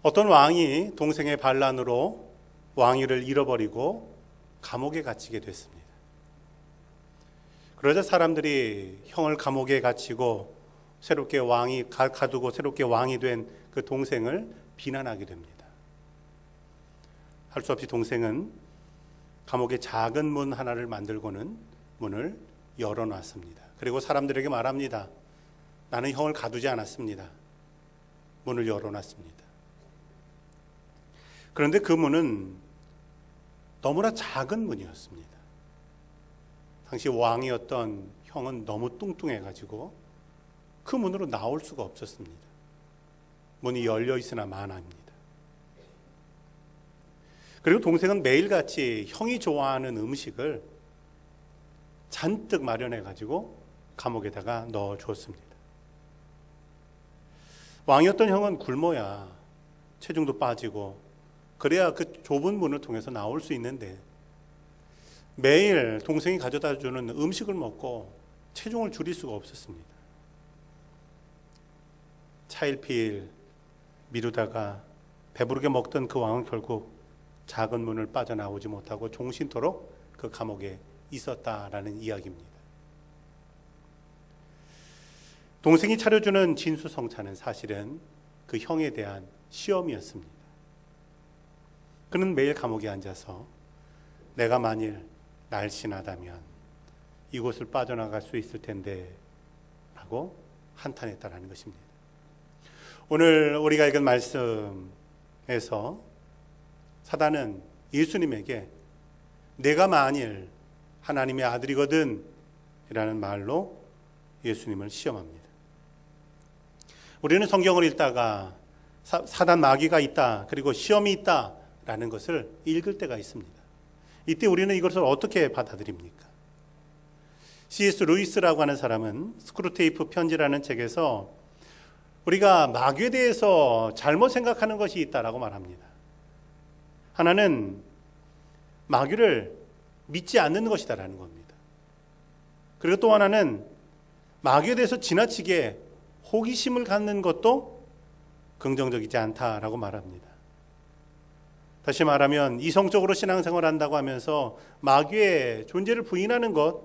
어떤 왕이 동생의 반란으로 왕위를 잃어버리고 감옥에 갇히게 됐습니다. 그러자 사람들이 형을 감옥에 갇히고 새롭게 왕이 가두고 새롭게 왕이 된 그 동생을 비난하게 됩니다. 할 수 없이 동생은 감옥에 작은 문 하나를 만들고는 문을 열어놨습니다. 그리고 사람들에게 말합니다. 나는 형을 가두지 않았습니다. 문을 열어놨습니다. 그런데 그 문은 너무나 작은 문이었습니다. 당시 왕이었던 형은 너무 뚱뚱해가지고 그 문으로 나올 수가 없었습니다. 문이 열려 있으나 마나입니다. 그리고 동생은 매일같이 형이 좋아하는 음식을 잔뜩 마련해가지고 감옥에다가 넣어주었습니다. 왕이었던 형은 굶어야 체중도 빠지고 그래야 그 좁은 문을 통해서 나올 수 있는데 매일 동생이 가져다 주는 음식을 먹고 체중을 줄일 수가 없었습니다. 차일피일 미루다가 배부르게 먹던 그 왕은 결국 작은 문을 빠져나오지 못하고 종신토록 그 감옥에 있었다라는 이야기입니다. 동생이 차려주는 진수성찬은 사실은 그 형에 대한 시험이었습니다. 그는 매일 감옥에 앉아서 내가 만일 날씬하다면 이곳을 빠져나갈 수 있을 텐데 라고 한탄했다라는 것입니다. 오늘 우리가 읽은 말씀에서 사단은 예수님에게 내가 만일 하나님의 아들이거든 이라는 말로 예수님을 시험합니다. 우리는 성경을 읽다가 사단 마귀가 있다 그리고 시험이 있다 라는 것을 읽을 때가 있습니다. 이때 우리는 이것을 어떻게 받아들입니까? C.S. 루이스라고 하는 사람은 스크루테이프 편지라는 책에서 우리가 마귀에 대해서 잘못 생각하는 것이 있다라고 말합니다. 하나는 마귀를 믿지 않는 것이다라는 겁니다. 그리고 또 하나는 마귀에 대해서 지나치게 호기심을 갖는 것도 긍정적이지 않다라고 말합니다. 다시 말하면 이성적으로 신앙생활을 한다고 하면서 마귀의 존재를 부인하는 것,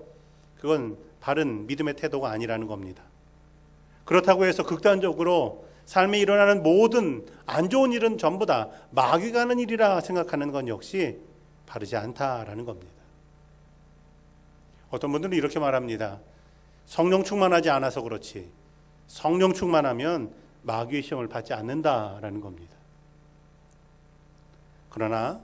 그건 바른 믿음의 태도가 아니라는 겁니다. 그렇다고 해서 극단적으로 삶에 일어나는 모든 안 좋은 일은 전부 다 마귀가 하는 일이라 생각하는 건 역시 바르지 않다라는 겁니다. 어떤 분들은 이렇게 말합니다. 성령 충만하지 않아서 그렇지 성령 충만하면 마귀의 시험을 받지 않는다라는 겁니다. 그러나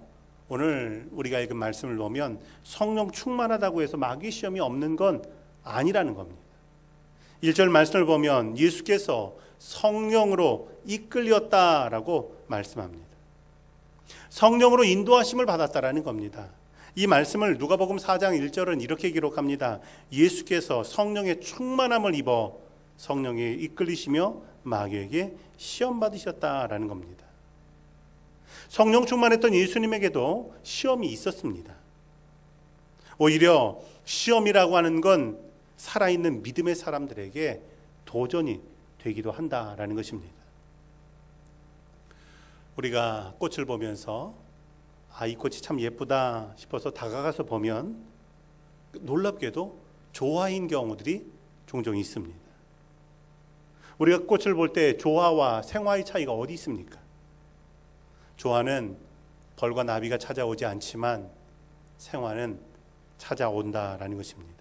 오늘 우리가 읽은 말씀을 보면 성령 충만하다고 해서 마귀의 시험이 없는 건 아니라는 겁니다. 1절 말씀을 보면 예수께서 성령으로 이끌렸다라고 말씀합니다. 성령으로 인도하심을 받았다라는 겁니다. 이 말씀을 누가복음 4장 1절은 이렇게 기록합니다. 예수께서 성령의 충만함을 입어 성령에 이끌리시며 마귀에게 시험 받으셨다라는 겁니다. 성령 충만했던 예수님에게도 시험이 있었습니다. 오히려 시험이라고 하는 건 살아있는 믿음의 사람들에게 도전이 되기도 한다라는 것입니다. 우리가 꽃을 보면서 이 꽃이 참 예쁘다 싶어서 다가가서 보면 놀랍게도 조화인 경우들이 종종 있습니다. 우리가 꽃을 볼 때 조화와 생화의 차이가 어디 있습니까? 조화는 벌과 나비가 찾아오지 않지만 생화는 찾아온다라는 것입니다.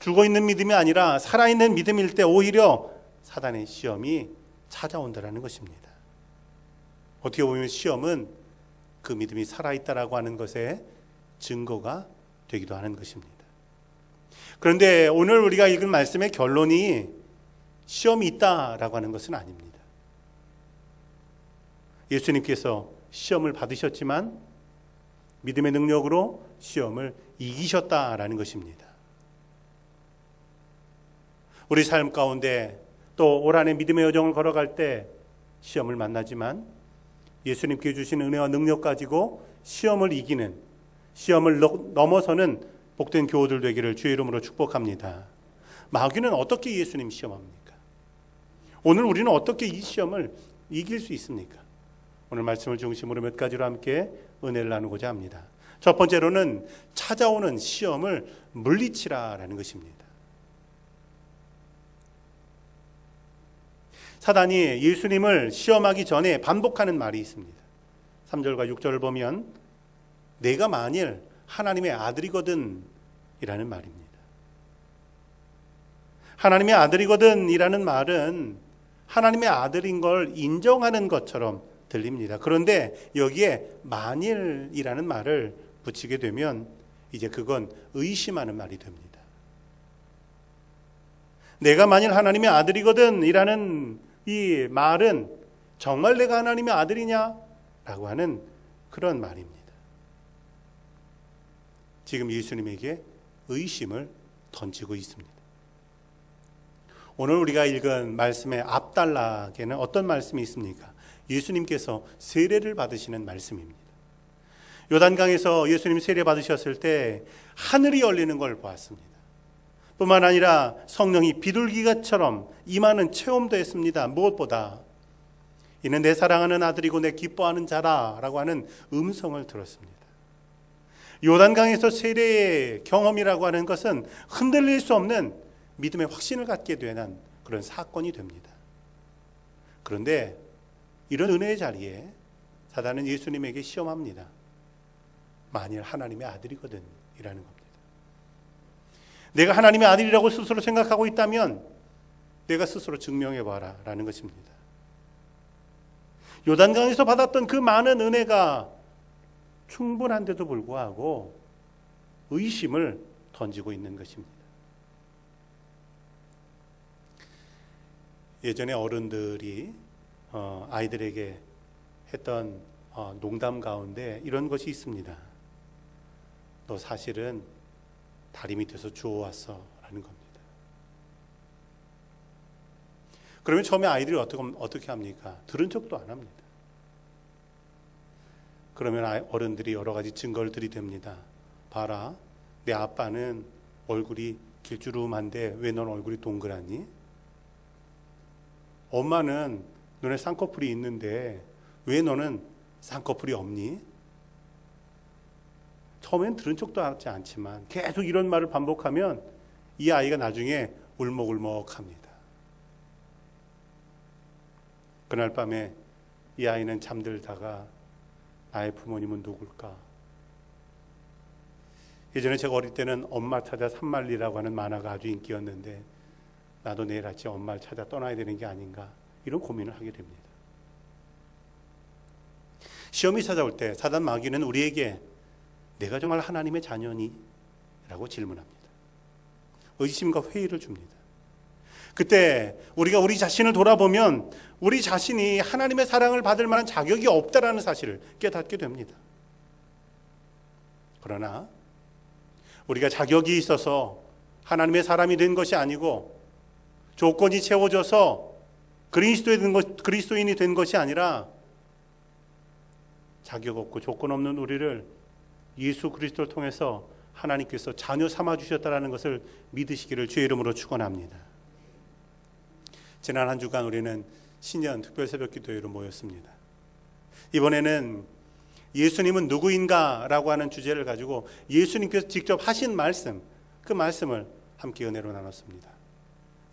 죽어있는 믿음이 아니라 살아있는 믿음일 때 오히려 사단의 시험이 찾아온다라는 것입니다. 어떻게 보면 시험은 그 믿음이 살아있다라고 하는 것의 증거가 되기도 하는 것입니다. 그런데 오늘 우리가 읽은 말씀의 결론이 시험이 있다라고 하는 것은 아닙니다. 예수님께서 시험을 받으셨지만 믿음의 능력으로 시험을 이기셨다라는 것입니다. 우리 삶 가운데 또 올 한해 믿음의 여정을 걸어갈 때 시험을 만나지만 예수님께 주신 은혜와 능력 가지고 시험을 이기는, 시험을 넘어서는 복된 교우들 되기를 주의 이름으로 축복합니다. 마귀는 어떻게 예수님 시험합니까? 오늘 우리는 어떻게 이 시험을 이길 수 있습니까? 오늘 말씀을 중심으로 몇 가지로 함께 은혜를 나누고자 합니다. 첫 번째로는 찾아오는 시험을 물리치라라는 것입니다. 사단이 예수님을 시험하기 전에 반복하는 말이 있습니다. 3절과 6절을 보면 내가 만일 하나님의 아들이거든 이라는 말입니다. 하나님의 아들이거든 이라는 말은 하나님의 아들인 걸 인정하는 것처럼 들립니다. 그런데 여기에 만일이라는 말을 붙이게 되면 이제 그건 의심하는 말이 됩니다. 내가 만일 하나님의 아들이거든 이라는 이 말은 정말 내가 하나님의 아들이냐? 라고 하는 그런 말입니다. 지금 예수님에게 의심을 던지고 있습니다. 오늘 우리가 읽은 말씀의 앞단락에는 어떤 말씀이 있습니까? 예수님께서 세례를 받으시는 말씀입니다. 요단강에서 예수님 세례 받으셨을 때 하늘이 열리는 걸 보았습니다. 뿐만 아니라 성령이 비둘기같처럼 임하는 체험도 했습니다. 무엇보다 이는 내 사랑하는 아들이고 내 기뻐하는 자라라고 하는 음성을 들었습니다. 요단강에서 세례의 경험이라고 하는 것은 흔들릴 수 없는 믿음의 확신을 갖게 되는 그런 사건이 됩니다. 그런데 이런 은혜의 자리에 사단은 예수님에게 시험합니다. 만일 하나님의 아들이거든 이라는 겁니다. 내가 하나님의 아들이라고 스스로 생각하고 있다면 내가 스스로 증명해봐라 라는 것입니다. 요단강에서 받았던 그 많은 은혜가 충분한데도 불구하고 의심을 던지고 있는 것입니다. 예전에 어른들이 아이들에게 했던 농담 가운데 이런 것이 있습니다. 너 사실은 다리 밑에서 주워왔어 라는 겁니다. 그러면 처음에 아이들이 어떻게 합니까? 들은 척도 안 합니다. 그러면 어른들이 여러 가지 증거를 들이댑니다. 봐라, 내 아빠는 얼굴이 길주름한데 왜 넌 얼굴이 동그라니? 엄마는 눈에 쌍꺼풀이 있는데 왜 너는 쌍꺼풀이 없니? 처음엔 들은 척도 하지 않지만 계속 이런 말을 반복하면 이 아이가 나중에 울먹울먹합니다. 그날 밤에 이 아이는 잠들다가 나의 부모님은 누굴까? 예전에 제가 어릴 때는 엄마 찾아 산만리라고 하는 만화가 아주 인기였는데 나도 내일 아침 엄마를 찾아 떠나야 되는 게 아닌가 이런 고민을 하게 됩니다. 시험이 찾아올 때 사단 마귀는 우리에게 내가 정말 하나님의 자녀니? 라고 질문합니다. 의심과 회의를 줍니다. 그때 우리가 우리 자신을 돌아보면 우리 자신이 하나님의 사랑을 받을 만한 자격이 없다라는 사실을 깨닫게 됩니다. 그러나 우리가 자격이 있어서 하나님의 사람이 된 것이 아니고 조건이 채워져서 그리스도인이 된 것이 아니라 자격 없고 조건 없는 우리를 예수 그리스도를 통해서 하나님께서 자녀 삼아 주셨다는 것을 믿으시기를 주의 이름으로 축원합니다. 지난 한 주간 우리는 신년 특별 새벽 기도회로 모였습니다. 이번에는 예수님은 누구인가 라고 하는 주제를 가지고 예수님께서 직접 하신 말씀, 그 말씀을 함께 은혜로 나눴습니다.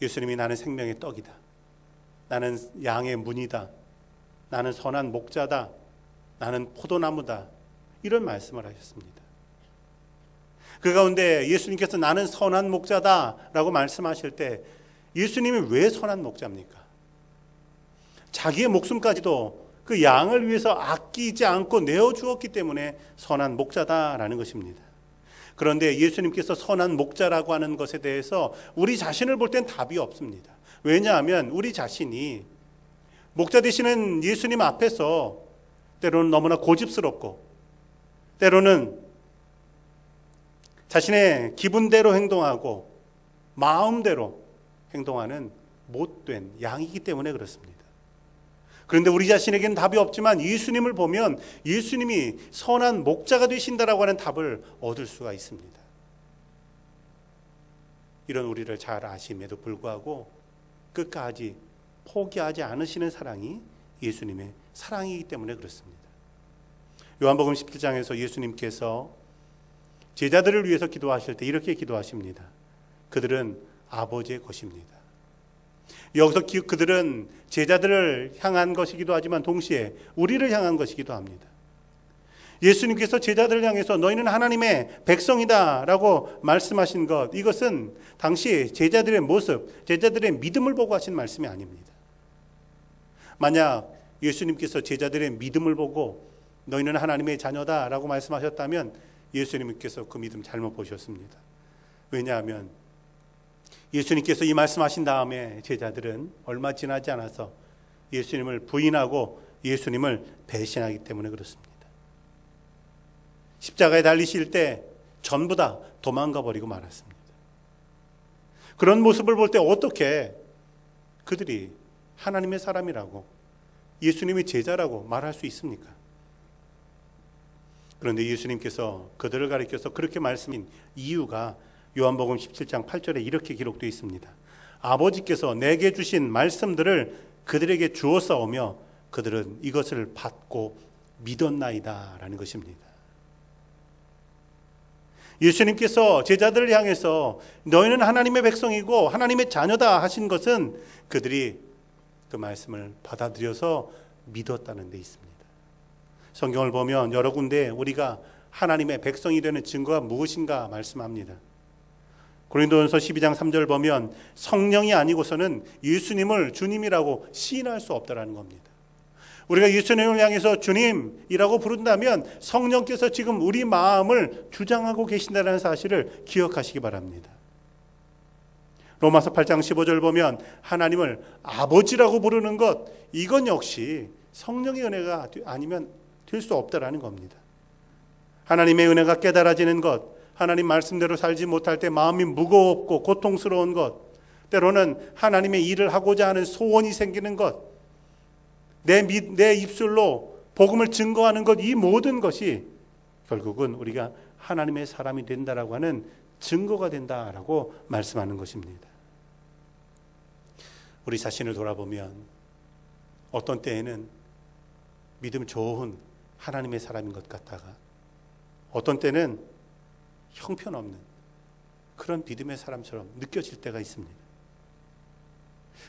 예수님이 나는 생명의 떡이다, 나는 양의 문이다, 나는 선한 목자다, 나는 포도나무다, 이런 말씀을 하셨습니다. 그 가운데 예수님께서 나는 선한 목자다 라고 말씀하실 때 예수님이 왜 선한 목자입니까? 자기의 목숨까지도 그 양을 위해서 아끼지 않고 내어주었기 때문에 선한 목자다라는 것입니다. 그런데 예수님께서 선한 목자라고 하는 것에 대해서 우리 자신을 볼 땐 답이 없습니다. 왜냐하면 우리 자신이 목자 되시는 예수님 앞에서 때로는 너무나 고집스럽고 때로는 자신의 기분대로 행동하고 마음대로 행동하는 못된 양이기 때문에 그렇습니다. 그런데 우리 자신에게는 답이 없지만 예수님을 보면 예수님이 선한 목자가 되신다라고 하는 답을 얻을 수가 있습니다. 이런 우리를 잘 아심에도 불구하고 끝까지 포기하지 않으시는 사랑이 예수님의 사랑이기 때문에 그렇습니다. 요한복음 17장에서 예수님께서 제자들을 위해서 기도하실 때 이렇게 기도하십니다. 그들은 아버지의 것입니다. 여기서 그들은 제자들을 향한 것이기도 하지만 동시에 우리를 향한 것이기도 합니다. 예수님께서 제자들을 향해서 너희는 하나님의 백성이다 라고 말씀하신 것, 이것은 당시 제자들의 모습, 제자들의 믿음을 보고 하신 말씀이 아닙니다. 만약 예수님께서 제자들의 믿음을 보고 너희는 하나님의 자녀다 라고 말씀하셨다면 예수님께서 그 믿음 잘못 보셨습니다. 왜냐하면 예수님께서 이 말씀하신 다음에 제자들은 얼마 지나지 않아서 예수님을 부인하고 예수님을 배신하기 때문에 그렇습니다. 십자가에 달리실 때 전부 다 도망가 버리고 말았습니다. 그런 모습을 볼 때 어떻게 그들이 하나님의 사람이라고 예수님의 제자라고 말할 수 있습니까? 그런데 예수님께서 그들을 가리켜서 그렇게 말씀인 이유가 요한복음 17장 8절에 이렇게 기록되어 있습니다. 아버지께서 내게 주신 말씀들을 그들에게 주었사오며 그들은 이것을 받고 믿었나이다 라는 것입니다. 예수님께서 제자들을 향해서 너희는 하나님의 백성이고 하나님의 자녀다 하신 것은 그들이 그 말씀을 받아들여서 믿었다는 데 있습니다. 성경을 보면 여러 군데 우리가 하나님의 백성이 되는 증거가 무엇인가 말씀합니다. 고린도전서 12장 3절 보면 성령이 아니고서는 예수님을 주님이라고 시인할 수 없다라는 겁니다. 우리가 예수님을 향해서 주님이라고 부른다면 성령께서 지금 우리 마음을 주장하고 계신다는 사실을 기억하시기 바랍니다. 로마서 8장 15절 보면 하나님을 아버지라고 부르는 것, 이건 역시 성령의 은혜가 아니면 될 수 없다라는 겁니다. 하나님의 은혜가 깨달아지는 것, 하나님 말씀대로 살지 못할 때 마음이 무겁고 고통스러운 것, 때로는 하나님의 일을 하고자 하는 소원이 생기는 것, 내 입술로 복음을 증거하는 것, 이 모든 것이 결국은 우리가 하나님의 사람이 된다라고 하는 증거가 된다라고 말씀하는 것입니다. 우리 자신을 돌아보면 어떤 때에는 믿음 좋은 하나님의 사람인 것 같다가 어떤 때는 형편없는 그런 믿음의 사람처럼 느껴질 때가 있습니다.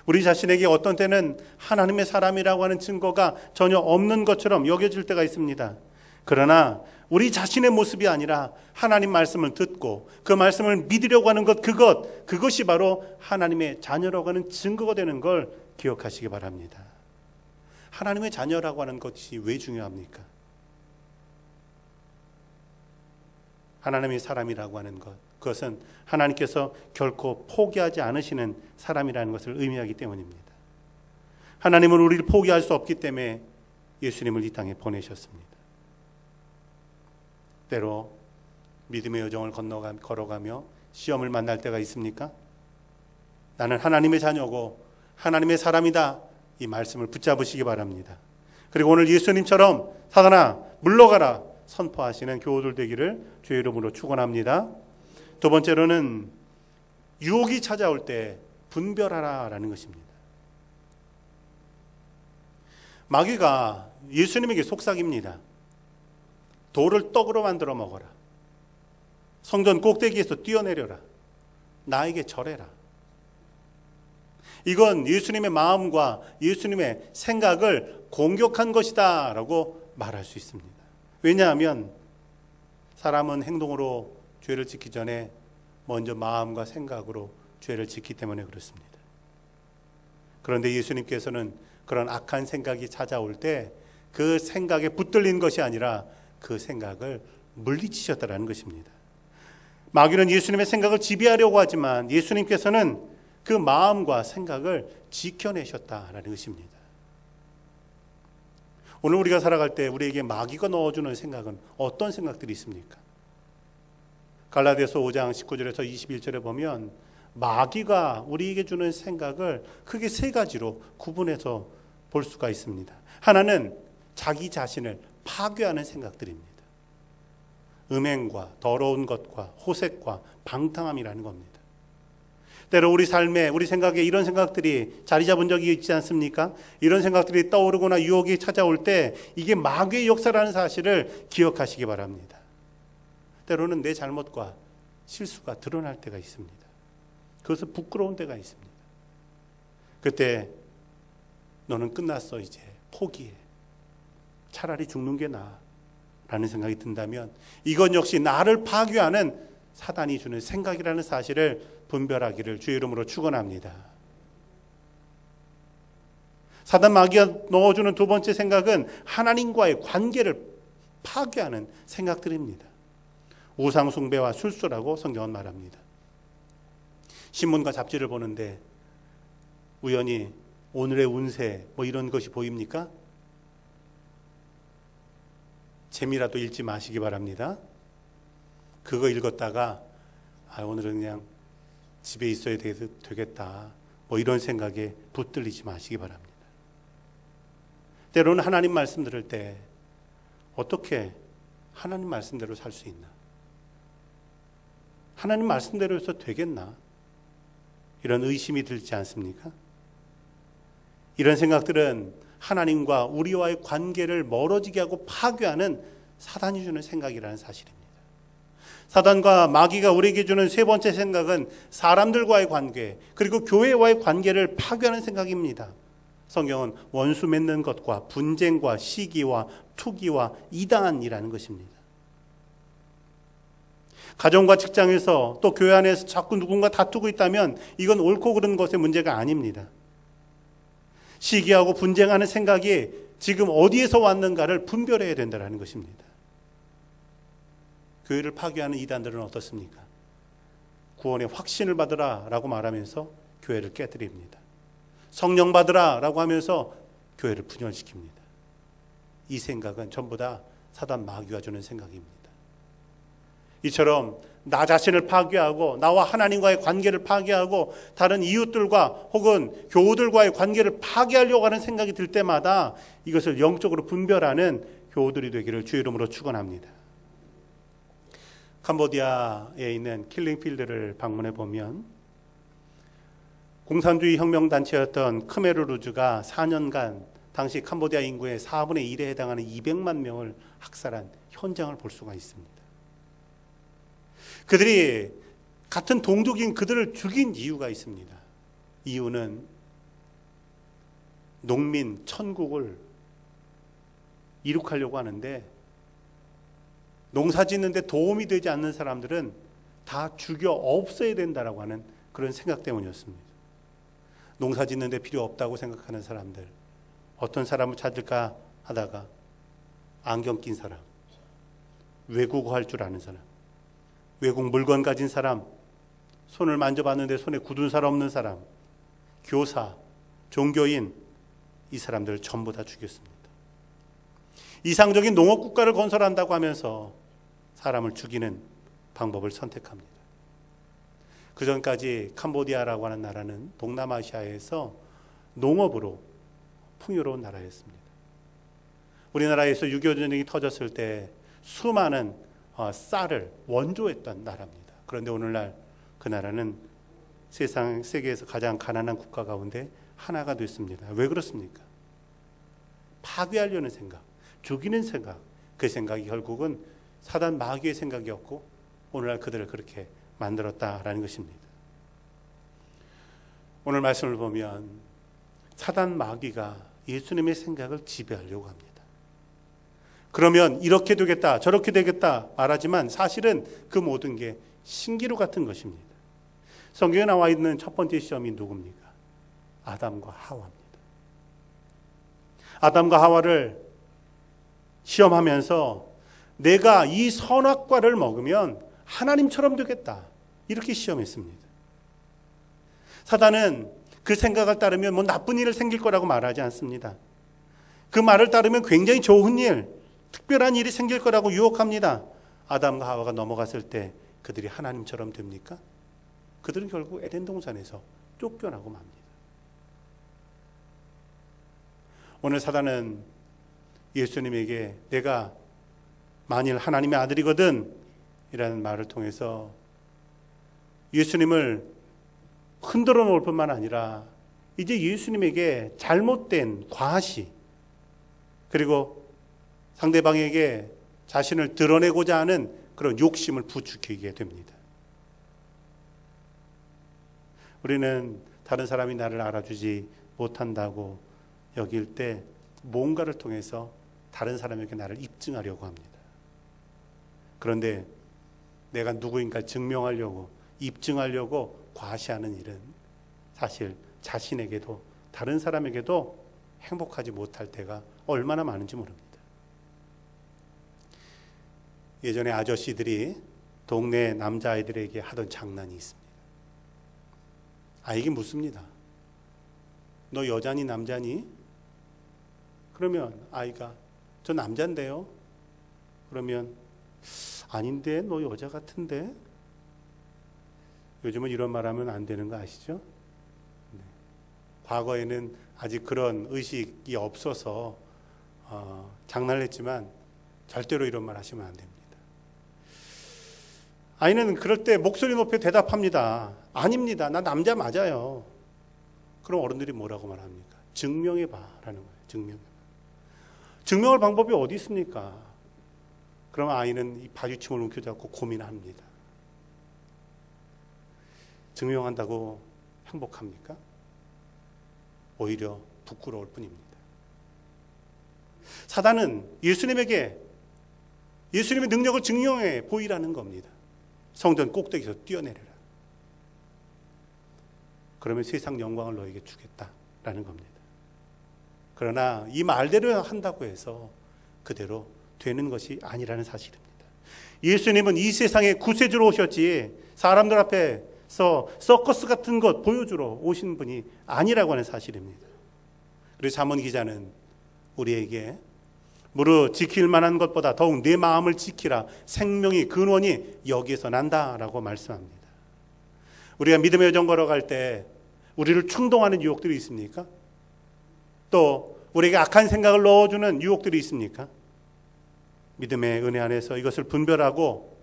우리 자신에게 어떤 때는 하나님의 사람이라고 하는 증거가 전혀 없는 것처럼 여겨질 때가 있습니다. 그러나 우리 자신의 모습이 아니라 하나님 말씀을 듣고 그 말씀을 믿으려고 하는 것, 그것이 바로 하나님의 자녀라고 하는 증거가 되는 걸 기억하시기 바랍니다. 하나님의 자녀라고 하는 것이 왜 중요합니까? 하나님의 사람이라고 하는 것, 그것은 하나님께서 결코 포기하지 않으시는 사람이라는 것을 의미하기 때문입니다. 하나님은 우리를 포기할 수 없기 때문에 예수님을 이 땅에 보내셨습니다. 때로 믿음의 여정을 걸어가며 시험을 만날 때가 있습니까? 나는 하나님의 자녀고 하나님의 사람이다, 이 말씀을 붙잡으시기 바랍니다. 그리고 오늘 예수님처럼 사단아 물러가라 선포하시는 교우들 되기를 주의 이름으로 축원합니다. 두 번째로는 유혹이 찾아올 때 분별하라라는 것입니다. 마귀가 예수님에게 속삭입니다. 돌을 떡으로 만들어 먹어라. 성전 꼭대기에서 뛰어내려라. 나에게 절해라. 이건 예수님의 마음과 예수님의 생각을 공격한 것이다 라고 말할 수 있습니다. 왜냐하면 사람은 행동으로 죄를 짓기 전에 먼저 마음과 생각으로 죄를 짓기 때문에 그렇습니다. 그런데 예수님께서는 그런 악한 생각이 찾아올 때 그 생각에 붙들린 것이 아니라 그 생각을 물리치셨다는 것입니다. 마귀는 예수님의 생각을 지배하려고 하지만 예수님께서는 그 마음과 생각을 지켜내셨다라는 것입니다. 오늘 우리가 살아갈 때 우리에게 마귀가 넣어주는 생각은 어떤 생각들이 있습니까? 갈라디아서 5장 19절에서 21절에 보면 마귀가 우리에게 주는 생각을 크게 세 가지로 구분해서 볼 수가 있습니다. 하나는 자기 자신을 파괴하는 생각들입니다. 음행과 더러운 것과 호색과 방탕함이라는 겁니다. 때로 우리 삶에, 우리 생각에 이런 생각들이 자리 잡은 적이 있지 않습니까? 이런 생각들이 떠오르거나 유혹이 찾아올 때 이게 마귀의 역사라는 사실을 기억하시기 바랍니다. 때로는 내 잘못과 실수가 드러날 때가 있습니다. 그것은 부끄러운 때가 있습니다. 그때 너는 끝났어, 이제 포기해, 차라리 죽는 게 나아 라는 생각이 든다면 이건 역시 나를 파괴하는 사단이 주는 생각이라는 사실을 분별하기를 주의 이름으로 축원합니다. 사단 마귀가 넣어주는 두 번째 생각은 하나님과의 관계를 파괴하는 생각들입니다. 우상 숭배와 술수라고 성경은 말합니다. 신문과 잡지를 보는데 우연히 오늘의 운세 뭐 이런 것이 보입니까? 재미라도 읽지 마시기 바랍니다. 그거 읽었다가 오늘은 그냥 집에 있어야 되겠다 뭐 이런 생각에 붙들리지 마시기 바랍니다. 때로는 하나님 말씀 들을 때 어떻게 하나님 말씀대로 살 수 있나? 하나님 말씀대로 해서 되겠나? 이런 의심이 들지 않습니까? 이런 생각들은 하나님과 우리와의 관계를 멀어지게 하고 파괴하는 사단이 주는 생각이라는 사실입니다. 사단과 마귀가 우리에게 주는 세 번째 생각은 사람들과의 관계, 그리고 교회와의 관계를 파괴하는 생각입니다. 성경은 원수 맺는 것과 분쟁과 시기와 투기와 이단이라는 것입니다. 가정과 직장에서 또 교회 안에서 자꾸 누군가 다투고 있다면 이건 옳고 그른 것의 문제가 아닙니다. 시기하고 분쟁하는 생각이 지금 어디에서 왔는가를 분별해야 된다는 것입니다. 교회를 파괴하는 이단들은 어떻습니까? 구원의 확신을 받으라 라고 말하면서 교회를 깨뜨립니다. 성령 받으라 라고 하면서 교회를 분열시킵니다. 이 생각은 전부 다 사단 마귀가 주는 생각입니다. 이처럼 나 자신을 파괴하고 나와 하나님과의 관계를 파괴하고 다른 이웃들과 혹은 교우들과의 관계를 파괴하려고 하는 생각이 들 때마다 이것을 영적으로 분별하는 교우들이 되기를 주의 이름으로 축원합니다. 캄보디아에 있는 킬링필드를 방문해 보면 공산주의 혁명단체였던 크메르루즈가 4년간 당시 캄보디아 인구의 4분의 1에 해당하는 200만 명을 학살한 현장을 볼 수가 있습니다. 그들이 같은 동족인 그들을 죽인 이유가 있습니다. 이유는 농민 천국을 이룩하려고 하는데 농사 짓는데 도움이 되지 않는 사람들은 다 죽여 없애야 된다라고 하는 그런 생각 때문이었습니다. 농사 짓는데 필요 없다고 생각하는 사람들, 어떤 사람을 찾을까 하다가 안경 낀 사람, 외국어 할 줄 아는 사람, 외국 물건 가진 사람, 손을 만져봤는데 손에 굳은 살 없는 사람, 교사, 종교인, 이 사람들을 전부 다 죽였습니다. 이상적인 농업국가를 건설한다고 하면서 사람을 죽이는 방법을 선택합니다. 그 전까지 캄보디아라고 하는 나라는 동남아시아에서 농업으로 풍요로운 나라였습니다. 우리나라에서 6.25 전쟁이 터졌을 때 수많은 쌀을 원조했던 나라입니다. 그런데 오늘날 그 나라는 세계에서 가장 가난한 국가 가운데 하나가 됐습니다. 왜 그렇습니까? 파괴하려는 생각, 죽이는 생각, 그 생각이 결국은 사단 마귀의 생각이었고 오늘날 그들을 그렇게 만들었다라는 것입니다. 오늘 말씀을 보면 사단 마귀가 예수님의 생각을 지배하려고 합니다. 그러면 이렇게 되겠다 저렇게 되겠다 말하지만 사실은 그 모든 게 신기루 같은 것입니다. 성경에 나와 있는 첫 번째 시험이 누굽니까? 아담과 하와입니다. 아담과 하와를 시험하면서 내가 이 선악과를 먹으면 하나님처럼 되겠다 이렇게 시험했습니다. 사단은 그 생각을 따르면 뭐 나쁜 일을 생길 거라고 말하지 않습니다. 그 말을 따르면 굉장히 좋은 일, 특별한 일이 생길 거라고 유혹합니다. 아담과 하와가 넘어갔을 때 그들이 하나님처럼 됩니까? 그들은 결국 에덴 동산에서 쫓겨나고 맙니다. 오늘 사단은 예수님에게 내가 만일 하나님의 아들이거든 이라는 말을 통해서 예수님을 흔들어 놓을 뿐만 아니라 이제 예수님에게 잘못된 과시, 그리고 상대방에게 자신을 드러내고자 하는 그런 욕심을 부추기게 됩니다. 우리는 다른 사람이 나를 알아주지 못한다고 여길 때 뭔가를 통해서 다른 사람에게 나를 입증하려고 합니다. 그런데 내가 누구인가 증명하려고, 입증하려고 과시하는 일은 사실 자신에게도 다른 사람에게도 행복하지 못할 때가 얼마나 많은지 모릅니다. 예전에 아저씨들이 동네 남자아이들에게 하던 장난이 있습니다. 아이에게 묻습니다. 너 여자니 남자니? 그러면 아이가 저 남자인데요. 그러면 아닌데 너 여자 같은데? 요즘은 이런 말하면 안 되는 거 아시죠? 네. 과거에는 아직 그런 의식이 없어서 장난을 했지만 절대로 이런 말 하시면 안 됩니다. 아이는 그럴 때 목소리 높여 대답합니다. 아닙니다. 나 남자 맞아요. 그럼 어른들이 뭐라고 말합니까? 증명해봐라는 거예요. 증명할 방법이 어디 있습니까? 그럼 아이는 이 바지춤을 움켜잡고 고민합니다. 증명한다고 행복합니까? 오히려 부끄러울 뿐입니다. 사단은 예수님에게 예수님의 능력을 증명해 보이라는 겁니다. 성전 꼭대기에서 뛰어내려라. 그러면 세상 영광을 너에게 주겠다라는 겁니다. 그러나 이 말대로 한다고 해서 그대로 되는 것이 아니라는 사실입니다. 예수님은 이 세상에 구세주로 오셨지 사람들 앞에서 서커스 같은 것 보여주러 오신 분이 아니라고 하는 사실입니다. 그래서 잠언 기자는 우리에게 무릇 지킬 만한 것보다 더욱 내 마음을 지키라. 생명의 근원이 여기에서 난다라고 말씀합니다. 우리가 믿음의 여정 걸어갈 때 우리를 충동하는 유혹들이 있습니까? 또 우리에게 악한 생각을 넣어주는 유혹들이 있습니까? 믿음의 은혜 안에서 이것을 분별하고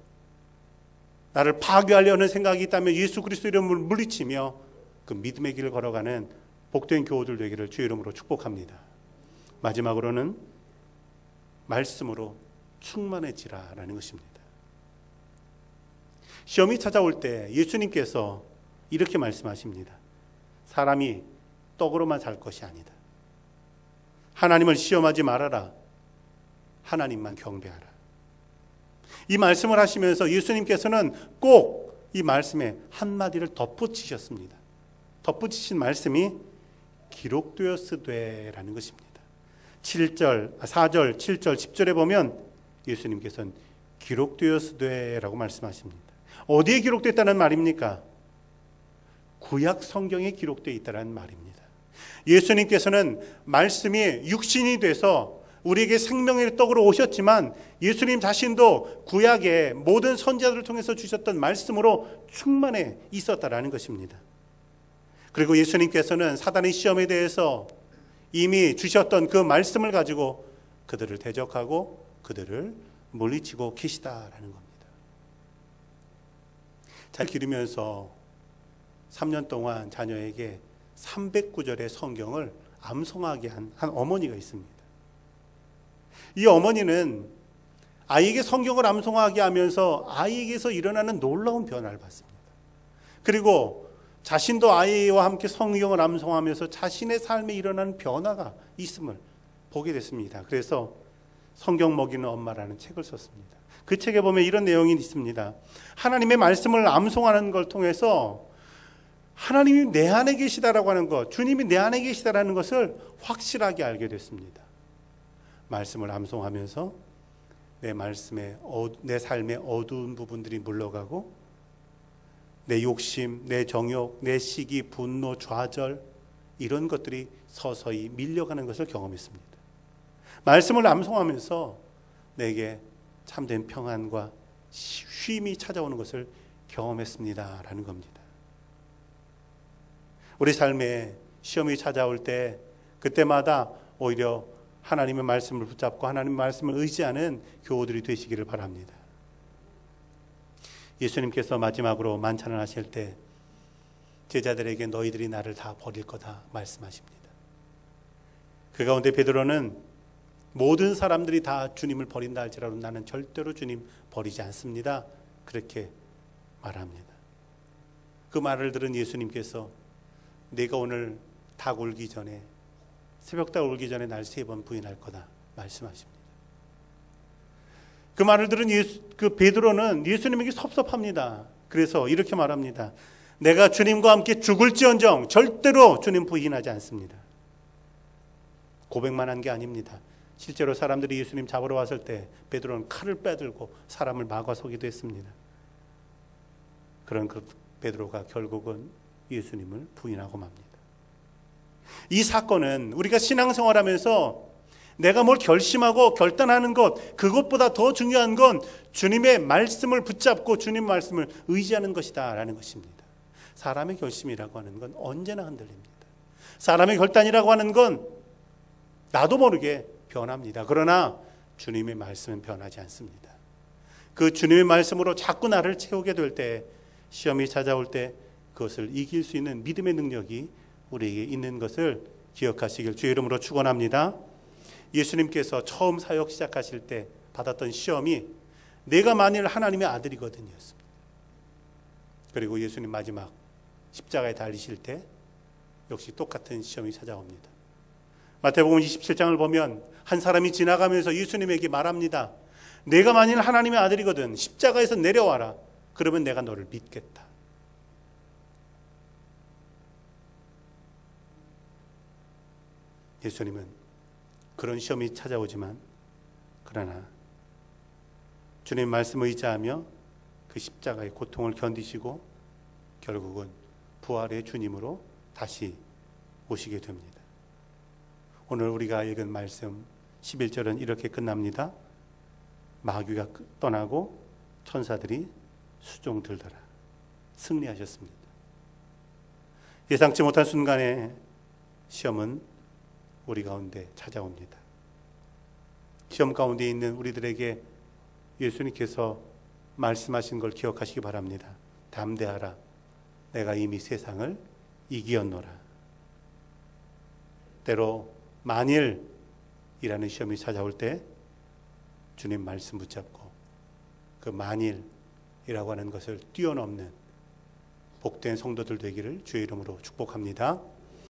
나를 파괴하려는 생각이 있다면 예수 그리스도 이름을 물리치며 그 믿음의 길을 걸어가는 복된 교우들 되기를 주의 이름으로 축복합니다. 마지막으로는 말씀으로 충만해지라라는 것입니다. 시험이 찾아올 때 예수님께서 이렇게 말씀하십니다. 사람이 떡으로만 살 것이 아니다. 하나님을 시험하지 말아라. 하나님만 경배하라. 이 말씀을 하시면서 예수님께서는 꼭 이 말씀에 한마디를 덧붙이셨습니다. 덧붙이신 말씀이 기록되었으되라는 것입니다. 4절, 7절, 10절에 보면 예수님께서는 기록되었으되라고 말씀하십니다. 어디에 기록됐다는 말입니까? 구약 성경에 기록되어 있다는 말입니다. 예수님께서는 말씀이 육신이 돼서 우리에게 생명의 떡으로 오셨지만 예수님 자신도 구약의 모든 선지자들을 통해서 주셨던 말씀으로 충만해 있었다라는 것입니다. 그리고 예수님께서는 사단의 시험에 대해서 이미 주셨던 그 말씀을 가지고 그들을 대적하고 그들을 물리치고 계시다라는 겁니다. 잘 기르면서 3년 동안 자녀에게 309절의 성경을 암송하게 한 어머니가 있습니다. 이 어머니는 아이에게 성경을 암송하게 하면서 아이에게서 일어나는 놀라운 변화를 봤습니다. 그리고 자신도 아이와 함께 성경을 암송하면서 자신의 삶에 일어나는 변화가 있음을 보게 됐습니다. 그래서 성경 먹이는 엄마라는 책을 썼습니다. 그 책에 보면 이런 내용이 있습니다. 하나님의 말씀을 암송하는 걸 통해서 하나님이 내 안에 계시다라고 하는 것, 주님이 내 안에 계시다라는 것을 확실하게 알게 됐습니다. 말씀을 암송하면서 내 삶의 어두운 부분들이 물러가고 내 욕심, 내 정욕, 내 시기, 분노, 좌절 이런 것들이 서서히 밀려가는 것을 경험했습니다. 말씀을 암송하면서 내게 참된 평안과 쉼이 찾아오는 것을 경험했습니다라는 겁니다. 우리 삶에 시험이 찾아올 때 그때마다 오히려 하나님의 말씀을 붙잡고 하나님의 말씀을 의지하는 교우들이 되시기를 바랍니다. 예수님께서 마지막으로 만찬을 하실 때 제자들에게 너희들이 나를 다 버릴 거다 말씀하십니다. 그 가운데 베드로는 모든 사람들이 다 주님을 버린다 할지라도 나는 절대로 주님 버리지 않습니다. 그렇게 말합니다. 그 말을 들은 예수님께서 내가 오늘 닭 울기 전에, 새벽닭 울기 전에 날 3번 부인할 거다 말씀하십니다. 그 말을 들은 그 베드로는 예수님에게 섭섭합니다. 그래서 이렇게 말합니다. 내가 주님과 함께 죽을지언정 절대로 주님 부인하지 않습니다. 고백만 한 게 아닙니다. 실제로 사람들이 예수님 잡으러 왔을 때 베드로는 칼을 빼들고 사람을 막아서기도 했습니다. 그런 그 베드로가 결국은 예수님을 부인하고 맙니다. 이 사건은 우리가 신앙생활하면서 내가 뭘 결심하고 결단하는 것, 그것보다 더 중요한 건 주님의 말씀을 붙잡고 주님 말씀을 의지하는 것이다 라는 것입니다. 사람의 결심이라고 하는 건 언제나 흔들립니다. 사람의 결단이라고 하는 건 나도 모르게 변합니다. 그러나 주님의 말씀은 변하지 않습니다. 그 주님의 말씀으로 자꾸 나를 채우게 될 때, 시험이 찾아올 때 그것을 이길 수 있는 믿음의 능력이 우리에게 있는 것을 기억하시길 주의 이름으로 축원합니다. 예수님께서 처음 사역 시작하실 때 받았던 시험이 내가 만일 하나님의 아들이거든요. 그리고 예수님 마지막 십자가에 달리실 때 역시 똑같은 시험이 찾아옵니다. 마태복음 27장을 보면 한 사람이 지나가면서 예수님에게 말합니다. 내가 만일 하나님의 아들이거든 십자가에서 내려와라. 그러면 내가 너를 믿겠다. 예수님은 그런 시험이 찾아오지만 그러나 주님 말씀을 의지하며 그 십자가의 고통을 견디시고 결국은 부활의 주님으로 다시 오시게 됩니다. 오늘 우리가 읽은 말씀 11절은 이렇게 끝납니다. 마귀가 떠나고 천사들이 수종 들더라. 승리하셨습니다. 예상치 못한 순간에 시험은 우리 가운데 찾아옵니다. 시험 가운데 있는 우리들에게 예수님께서 말씀하신 걸 기억하시기 바랍니다. 담대하라. 내가 이미 세상을 이기었노라. 때로 만일이라는 시험이 찾아올 때 주님 말씀 붙잡고 그 만일이라고 하는 것을 뛰어넘는 복된 성도들 되기를 주의 이름으로 축복합니다.